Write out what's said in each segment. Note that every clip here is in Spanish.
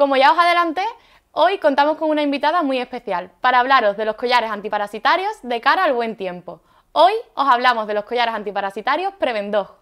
Como ya os adelanté, hoy contamos con una invitada muy especial para hablaros de los collares antiparasitarios de cara al buen tiempo. Hoy os hablamos de los collares antiparasitarios Prevendog.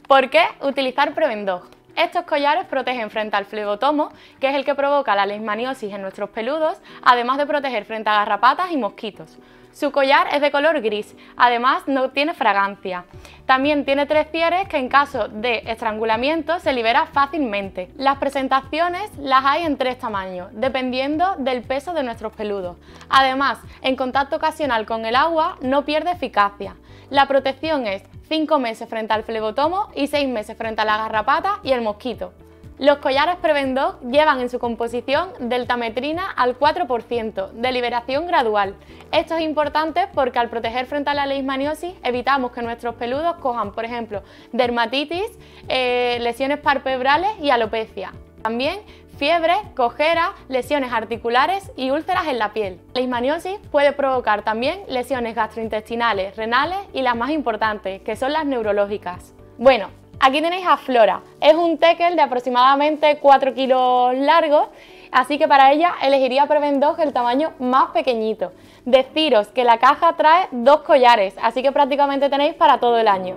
¿Por qué utilizar Prevendog? Estos collares protegen frente al flebotomo, que es el que provoca la leishmaniosis en nuestros peludos, además de proteger frente a garrapatas y mosquitos. Su collar es de color gris, además no tiene fragancia. También tiene 3 cierres que en caso de estrangulamiento se libera fácilmente. Las presentaciones las hay en 3 tamaños, dependiendo del peso de nuestros peludos. Además, en contacto ocasional con el agua no pierde eficacia. La protección es 5 meses frente al flebotomo y 6 meses frente a la garrapata y el mosquito. Los collares Prevendog llevan en su composición deltametrina al 4%, de liberación gradual. Esto es importante porque al proteger frente a la leishmaniosis evitamos que nuestros peludos cojan, por ejemplo, dermatitis, lesiones palpebrales y alopecia. También fiebre, cojera, lesiones articulares y úlceras en la piel. La leishmaniosis puede provocar también lesiones gastrointestinales, renales y las más importantes, que son las neurológicas. Bueno, aquí tenéis a Flora. Es un teckel de aproximadamente 4 kilos largo, así que para ella elegiría Prevendog el tamaño más pequeñito. Deciros que la caja trae 2 collares, así que prácticamente tenéis para todo el año.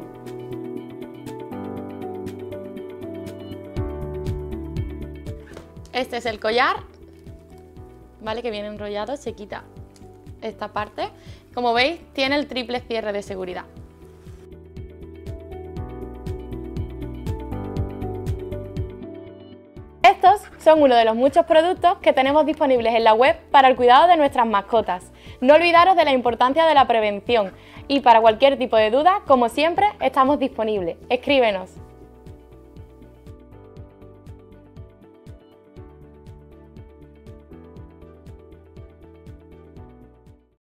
Este es el collar, ¿vale? Que viene enrollado, se quita esta parte. Como veis, tiene el triple cierre de seguridad. Estos son uno de los muchos productos que tenemos disponibles en la web para el cuidado de nuestras mascotas. No olvidaros de la importancia de la prevención y para cualquier tipo de duda, como siempre, estamos disponibles. Escríbenos.